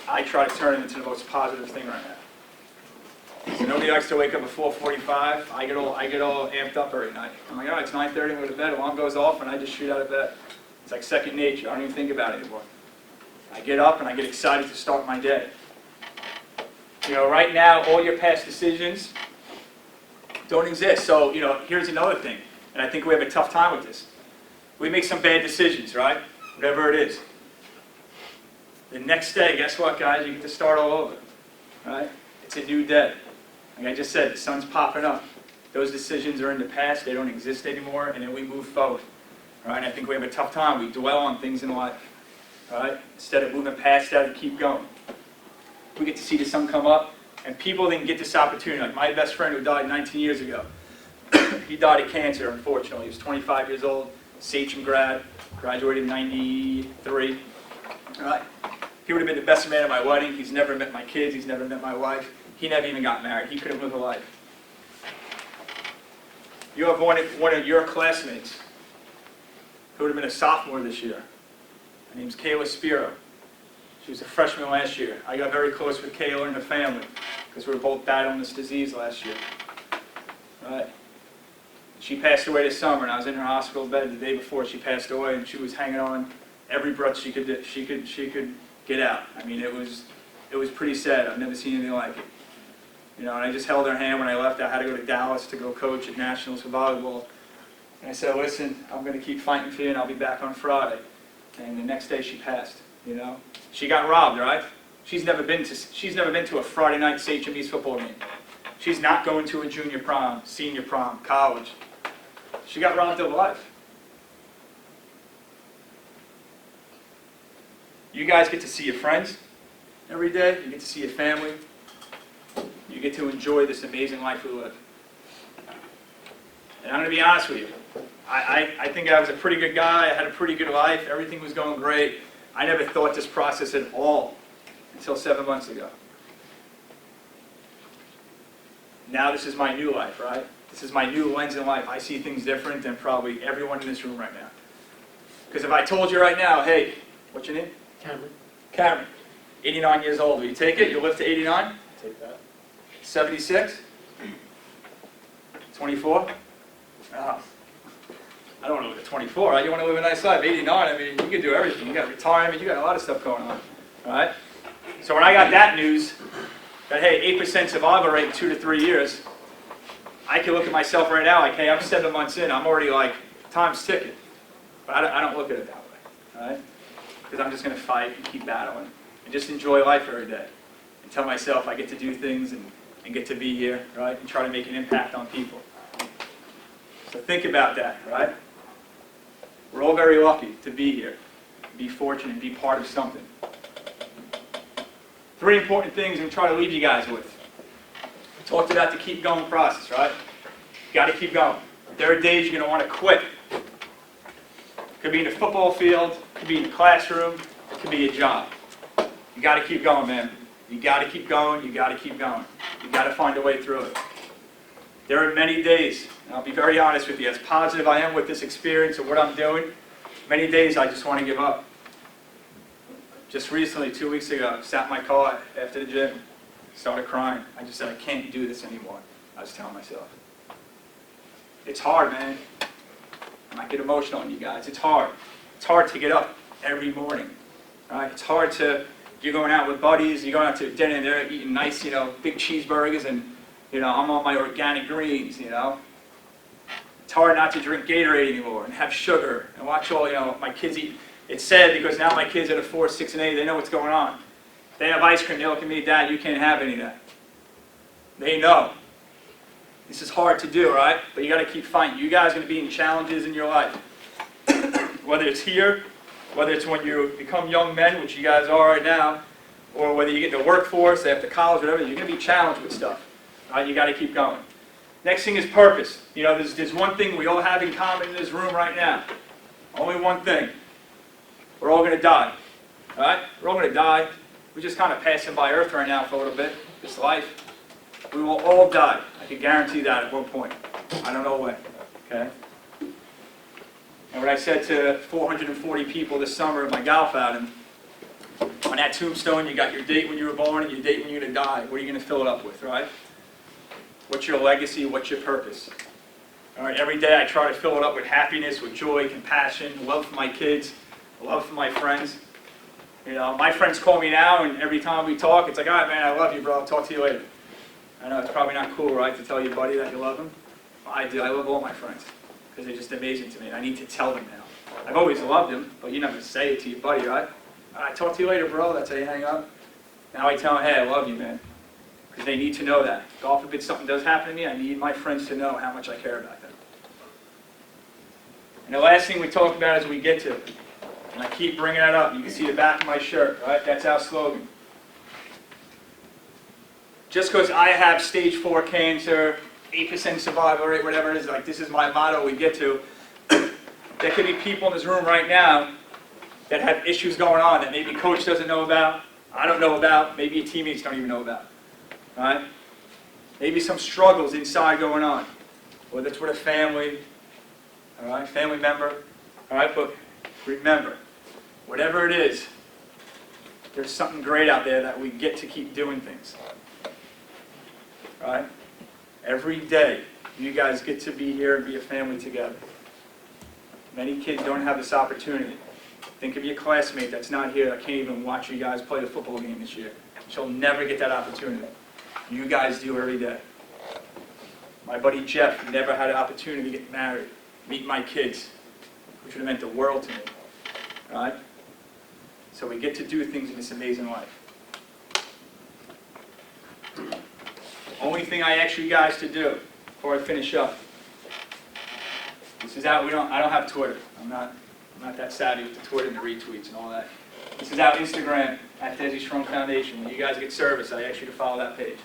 I try to turn it into the most positive thing right now. So nobody likes to wake up at 4:45. I get all amped up every night. I'm like, all right, it's 9:30, I'm going to bed. Alarm goes off, and I just shoot out of bed. It's like second nature. I don't even think about it anymore. I get up, and I get excited to start my day. Right now, all your past decisions don't exist. So, here's another thing, and I think we have a tough time with this. We make some bad decisions, right? Whatever it is. The next day, guess what, guys? You get to start all over, right? It's a new day. Like I just said, the sun's popping up. Those decisions are in the past. They don't exist anymore, and then we move forward. All right? I think we have a tough time. We dwell on things in life, all right? Instead of moving past that and keep going. We get to see the sun come up, and people didn't get this opportunity. Like my best friend who died 19 years ago. He died of cancer, unfortunately. He was 25 years old, Sachem grad, graduated in 93. All right? He would have been the best man at my wedding. He's never met my kids. He's never met my wife. He never even got married. He couldn't live a life. You have one of your classmates who would have been a sophomore this year. Her name's Kayla Spiro. She was a freshman last year. I got very close with Kayla and her family because we were both battling this disease last year. Right? She passed away this summer, and I was in her hospital bed the day before she passed away, and she was hanging on every breath she could get out. I mean, it was pretty sad. I've never seen anything like it. And I just held her hand when I left. I had to go to Dallas to go coach at Nationals for volleyball. And I said, listen, I'm going to keep fighting for you, and I'll be back on Friday. And the next day she passed. She got robbed, right? She's never been to a Friday night Sachem East football game. She's not going to a junior prom, senior prom, college. She got robbed of life. You guys get to see your friends every day. You get to see your family. You get to enjoy this amazing life we live. And I'm going to be honest with you. I think I was a pretty good guy. I had a pretty good life. Everything was going great. I never thought this process at all until 7 months ago. Now this is my new life, right? This is my new lens in life. I see things different than probably everyone in this room right now. Because if I told you right now, hey, what's your name? Cameron. Cameron, 89 years old. Will you take it? You'll live to 89? Take that. 76? 24? Oh. I don't want to live at 24. You want to live a nice life. 89, I mean, you can do everything. You got retirement. You got a lot of stuff going on. All right? So when I got that news, that, hey, 8% survival rate in 2 to 3 years, I can look at myself right now like, hey, I'm 7 months in. I'm already like, time's ticking. But I don't look at it that way. All right? Because I'm just going to fight and keep battling and just enjoy life every day and tell myself I get to do things and get to be here, right, and try to make an impact on people. So think about that, right? We're all very lucky to be here, be fortunate, and be part of something. 3 important things I'm trying to leave you guys with. We talked about the keep going process, right? You got to keep going. There are days you're going to want to quit. It could be in the football field, it could be in the classroom, it could be a job. You got to keep going, man. You got to keep going, you got to keep going. You got to find a way through it. There are many days, and I'll be very honest with you, as positive I am with this experience and what I'm doing, many days I just want to give up. Just recently, 2 weeks ago, I sat in my car after the gym, started crying. I just said, I can't do this anymore. I was telling myself. It's hard, man. I might get emotional on you guys. It's hard. It's hard to get up every morning. Right? It's hard to, you're going out with buddies, you're going out to dinner and they're eating nice, big cheeseburgers and, I'm on my organic greens, It's hard not to drink Gatorade anymore and have sugar and watch all, my kids eat. It's sad because now my kids that are 4, 6, and 8, they know what's going on. They have ice cream, they look at me, Dad, you can't have any of that. They know. This is hard to do, all right? But you got to keep fighting. You guys are going to be in challenges in your life. Whether it's here, whether it's when you become young men, which you guys are right now, or whether you get in the workforce, after college, whatever, you're going to be challenged with stuff. All right? You got to keep going. Next thing is purpose. You know, there's one thing we all have in common in this room right now. Only one thing. We're all going to die. All right? We're all going to die. We're just kind of passing by Earth right now for a little bit. It's life. We will all die. I can guarantee that at one point. I don't know when. Okay? And what I said to 440 people this summer at my golf outing, on that tombstone, you got your date when you were born and your date when you're going to die. What are you going to fill it up with, right? What's your legacy? What's your purpose? All right, every day I try to fill it up with happiness, with joy, compassion, love for my kids, love for my friends. You know, my friends call me now, and every time we talk, it's like, all right, man, I love you, bro. I'll talk to you later. I know it's probably not cool, right, to tell your buddy that you love him. I do. I love all my friends because they're just amazing to me. I need to tell them now. I've always loved them, but you never say it to your buddy, right? All right, talk to you later, bro. That's how you hang up. Now I tell them, hey, I love you, man. Because they need to know that. God forbid something does happen to me, I need my friends to know how much I care about them. And the last thing we talk about is we get to. And I keep bringing that up. You can see the back of my shirt, right? That's our slogan. Just because I have stage 4 cancer, 8% survival rate, whatever it is, like this is my motto we get to, there could be people in this room right now that have issues going on that maybe coach doesn't know about, I don't know about, maybe your teammates don't even know about. All right? Maybe some struggles inside going on, whether it's with a family, all right, family member, all right, but remember, whatever it is, there's something great out there that we get to keep doing things. All right? Every day, you guys get to be here and be a family together. Many kids don't have this opportunity. Think of your classmate that's not here, that can't even watch you guys play the football game this year. She'll never get that opportunity. You guys do every day. My buddy Jeff never had an opportunity to get married, meet my kids, which would have meant the world to me. All right? So we get to do things in this amazing life. Only thing I ask you guys to do before I finish up. This is out. I don't have Twitter. I'm not that savvy with the Twitter and the retweets and all that. This is out Instagram at Dezzy Strong Foundation. When you guys get service, I ask you to follow that page.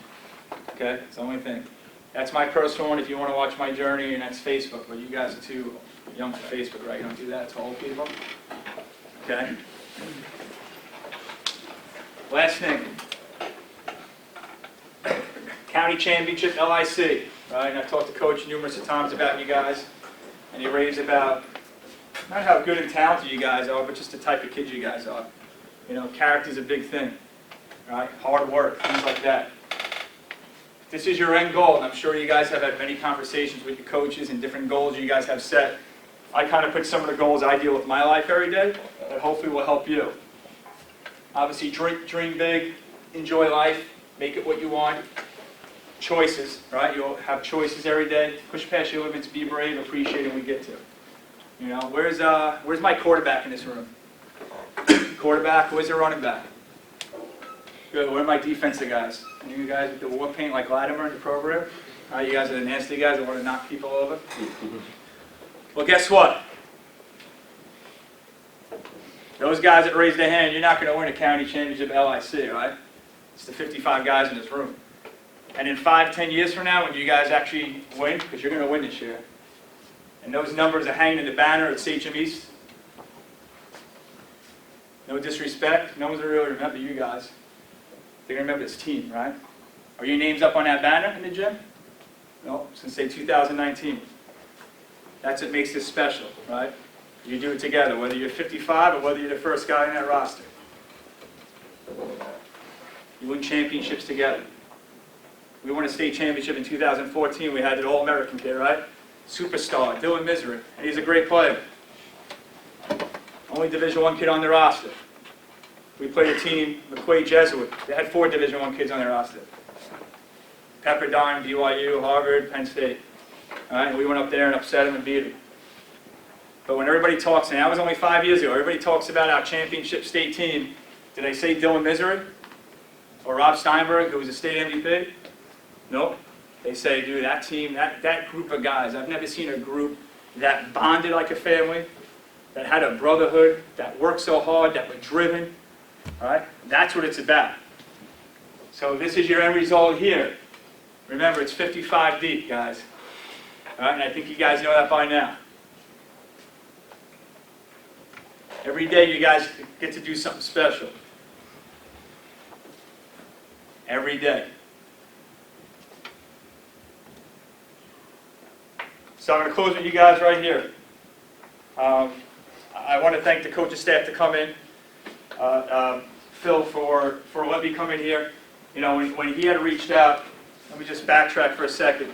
Okay? It's the only thing. That's my personal one if you want to watch my journey, and that's Facebook. But you guys are too young for Facebook, right? You don't do that. It's for old people. Okay? Last thing. County Championship LIC. Right? And I've talked to Coach numerous times about you guys. And he raves about not how good and talented you guys are, but just the type of kids you guys are. You know, character's a big thing. Right? Hard work, things like that. This is your end goal, and I'm sure you guys have had many conversations with your coaches and different goals you guys have set. I kind of put some of the goals I deal with in my life every day that hopefully will help you. Obviously, dream big, enjoy life, make it what you want. Choices, right? You'll have choices every day. Push past your limits, be brave, appreciate it when we get to. You know, where's my quarterback in this room? Quarterback, where's the running back? Good, where are my defensive guys? You guys with the war paint like Latimer in the program? You guys are the nasty guys that want to knock people over? Well, guess what? Those guys that raise their hand, you're not going to win a county championship LIC, right? It's the 55 guys in this room. And in 5, 10 years from now, when you guys actually win, because you're going to win this year, and those numbers are hanging in the banner at Sachem East, no disrespect, no one's going to really remember you guys. They're going to remember this team, right? Are your names up on that banner in the gym? No, since say 2019. That's what makes this special, right? You do it together, whether you're 55 or whether you're the first guy in that roster. You win championships together. We won a state championship in 2014. We had an All-American kid, right? Superstar, Dylan Misery, and he's a great player. Only Division I kid on the roster. We played a team, McQuaid Jesuit. They had 4 Division I kids on their roster. Pepperdine, BYU, Harvard, Penn State. All right, and we went up there and upset them and beat them. But when everybody talks, and that was only 5 years ago, everybody talks about our championship state team. Did they say Dylan Misery? Or Rob Steinberg, who was a state MVP? Nope. They say, dude, that team, that group of guys, I've never seen a group that bonded like a family, that had a brotherhood, that worked so hard, that were driven. All right? That's what it's about. So this is your end result here. Remember, it's 55 deep, guys. All right? And I think you guys know that by now. Every day you guys get to do something special. Every day. So I'm going to close with you guys right here. I want to thank the coaching staff to come in. Phil for letting me come in here. You know, when he had reached out, let me just backtrack for a second.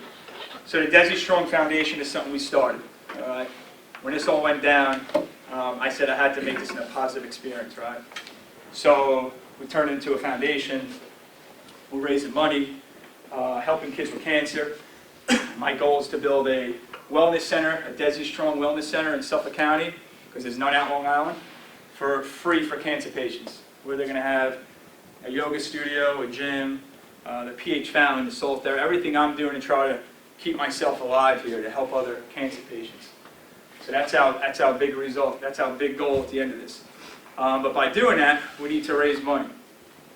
So the Dezzy Strong Foundation is something we started. All right. When this all went down, I said I had to make this a positive experience, right? So we turned it into a foundation. We're raising money, helping kids with cancer. My goal is to build a wellness center, a Dezzy Strong wellness center in Suffolk County, because there's none out Long Island, for free for cancer patients, where they're going to have a yoga studio, a gym, the pH fountain, the salt there, everything I'm doing to try to keep myself alive here to help other cancer patients. So that's our big result. That's our big goal at the end of this. But by doing that, we need to raise money.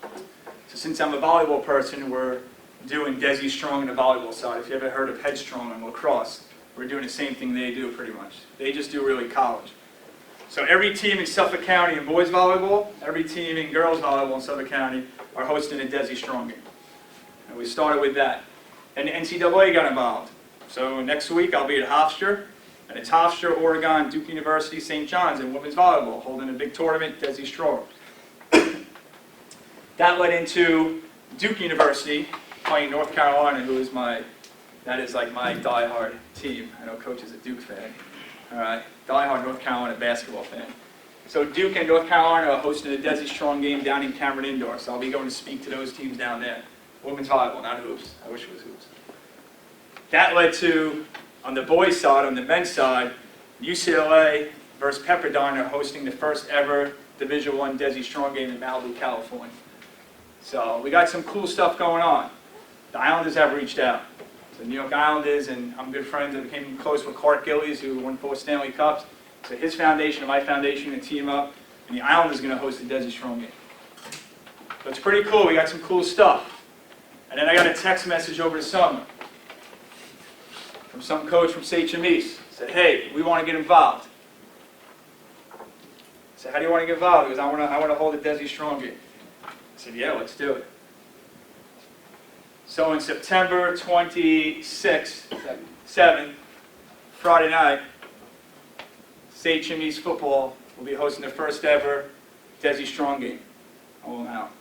So since I'm a volleyball person, we're doing Dezzy Strong on the volleyball side. If you ever heard of Headstrong and lacrosse, we're doing the same thing they do pretty much. They just do really college. So every team in Suffolk County in boys volleyball, every team in girls volleyball in Suffolk County are hosting a Dezzy Strong game. And we started with that. And the NCAA got involved. So next week I'll be at Hofstra, and it's Hofstra, Oregon, Duke University, St. John's in women's volleyball, holding a big tournament, Dezzy Strong. That led into Duke University playing North Carolina, that is like my diehard team. I know Coach is a Duke fan. All right, diehard North Carolina basketball fan. So Duke and North Carolina are hosting a Dezzy Strong game down in Cameron Indoor. So I'll be going to speak to those teams down there. Women's volleyball, not hoops. I wish it was hoops. That led to, on the boys' side, on the men's side, UCLA versus Pepperdine are hosting the first ever Division I Dezzy Strong game in Malibu, California. So we got some cool stuff going on. The Islanders have reached out. So New York Islanders, and I'm good friends. I became close with Clark Gillies, who won 4 Stanley Cups. So his foundation and my foundation are team up, and the Islanders are going to host the Dezzy Strong game. So it's pretty cool. We got some cool stuff. And then I got a text message over the summer from some coach from Sachem East. Said, hey, we want to get involved. I said, how do you want to get involved? He goes, I want to hold a Dezzy Strong game. I said, yeah, let's do it. So on September 26th, 7th, Friday night, Sachem East football will be hosting the first ever Dezzy Strong game. Long Island.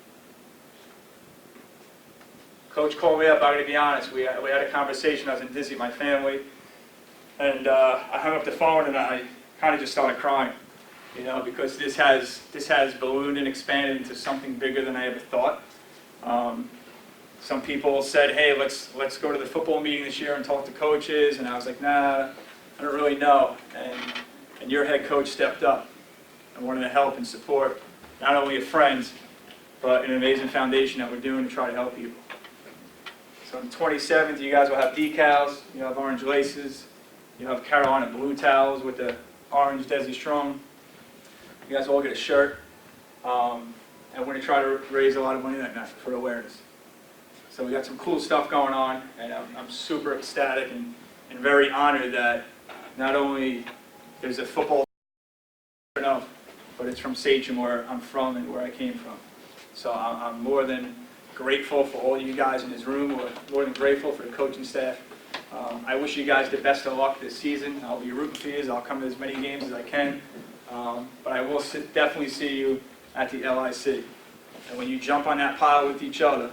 Coach called me up, I'm going to be honest, we had a conversation, I was in Dizzy with my family, and I hung up the phone and I kind of just started crying, you know, because this has ballooned and expanded into something bigger than I ever thought. Some people said, hey, let's go to the football meeting this year and talk to coaches, and I was like, nah, I don't really know. And your head coach stepped up and wanted to help and support not only a friend, but an amazing foundation that we're doing to try to help people. So on the 27th, you guys will have decals, you have orange laces, you have Carolina blue towels with the orange Dezzy Strong. You guys all get a shirt, and we're going to try to raise a lot of money that night for awareness. So we got some cool stuff going on, and I'm super ecstatic and very honored that not only there's a football, but it's from Sachem, where I'm from and where I came from. So I'm more than grateful for all you guys in this room, more than grateful for the coaching staff. I wish you guys the best of luck this season. I'll be rooting for you. I'll come to as many games as I can. But I will definitely see you at the LIC. And when you jump on that pile with each other,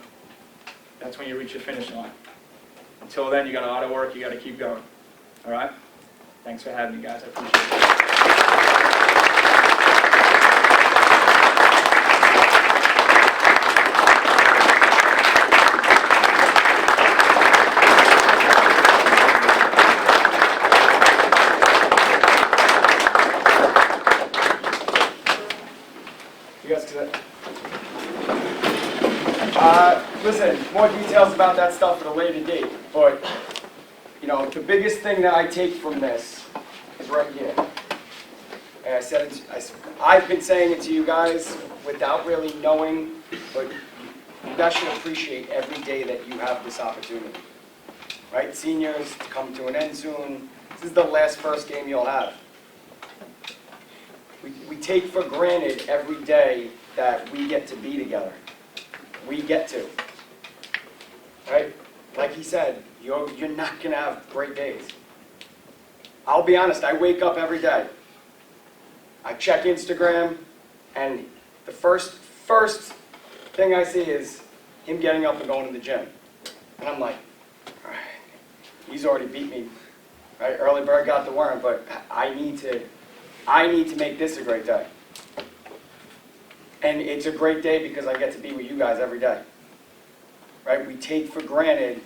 that's when you reach your finish line. Until then, you got a lot of work. You got to keep going. All right? Thanks for having me, guys. I appreciate it. You guys do that. listen, more details about that stuff at a later date, but, you know, the biggest thing that I take from this is right here. And I said it, I've been saying it to you guys without really knowing, but you guys should appreciate every day that you have this opportunity. Right? Seniors, come to an end soon. This is the last first game you'll have. We take for granted every day that we get to be together. We get to. Right? Like he said, you're not going to have great days. I'll be honest, I wake up every day. I check Instagram, and the first thing I see is him getting up and going to the gym. And I'm like, all right, he's already beat me. Right? Early bird got the worm, but I need to make this a great day. And it's a great day because I get to be with you guys every day. Right? We take for granted.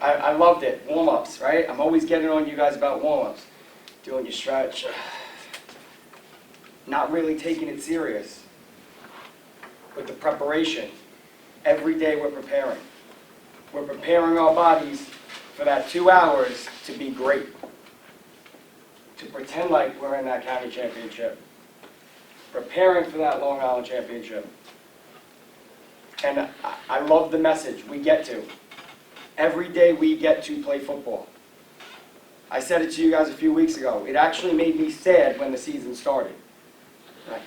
I loved it. Warm-ups, right? I'm always getting on you guys about warm-ups. Doing your stretch. Not really taking it serious. With the preparation. Every day we're preparing. We're preparing our bodies for that 2 hours to be great. To pretend like we're in that county championship. Preparing for that Long Island championship. And I love the message. We get to. Every day we get to play football. I said it to you guys a few weeks ago. It actually made me sad when the season started. Right?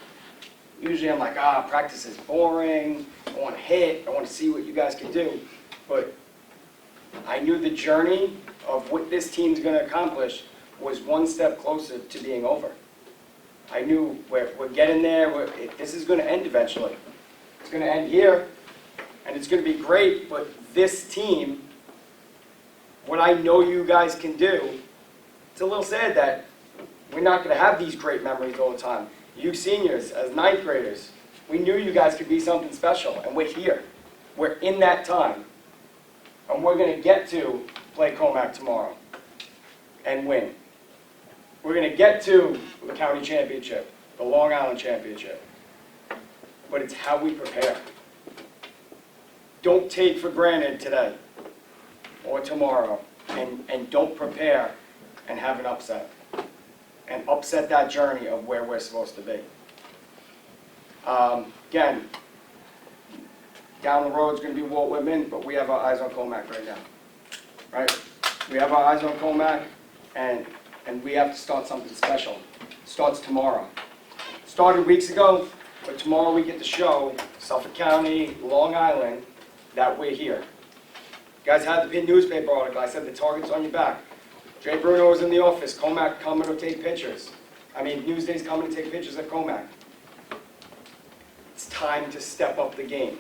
Usually I'm like, practice is boring. I want to hit. I want to see what you guys can do. But I knew the journey of what this team's going to accomplish was one step closer to being over. I knew we're getting there. This is going to end eventually. It's going to end here, and it's going to be great. But this team, what I know you guys can do, it's a little sad that we're not going to have these great memories all the time. You seniors, as 9th graders, we knew you guys could be something special, and we're here. We're in that time. And we're going to get to play Comac tomorrow and win. We're going to get to the county championship, the Long Island championship. But it's how we prepare. Don't take for granted today or tomorrow, and don't prepare and have an upset. And upset that journey of where we're supposed to be. Again, down the road is going to be Walt Whitman, but we have our eyes on Comac right now. Right? We have our eyes on Comac, and we have to start something special. It starts tomorrow. Started weeks ago, but tomorrow we get to show Suffolk County, Long Island, that we're here. You guys had the newspaper article. I said the target's on your back. Jay Bruno was in the office. Comac coming to take pictures. Newsday's coming to take pictures of Comac. It's time to step up the game.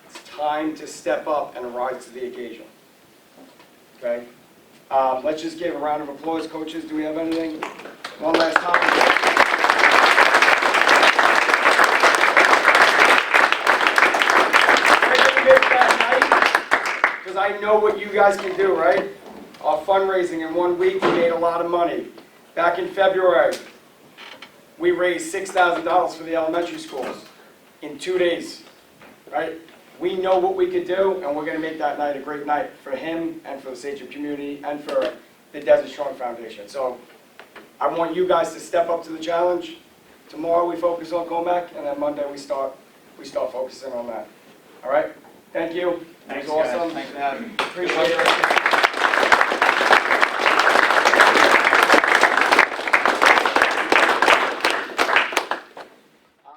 It's time to step up and rise to the occasion. Okay? Let's just give a round of applause, coaches. Do we have anything? One last time. Because I know what you guys can do, right? Our fundraising in 1 week, we made a lot of money. Back in February, we raised $6,000 for the elementary schools in 2 days, right? We know what we could do, and we're going to make that night a great night for him and for the Sachem community and for the Dezzy Strong Foundation. So I want you guys to step up to the challenge. Tomorrow we focus on Comac, and then Monday we start focusing on that. All right? Thank you. Thanks, It was guys. awesome. Thanks for having me. Appreciate it.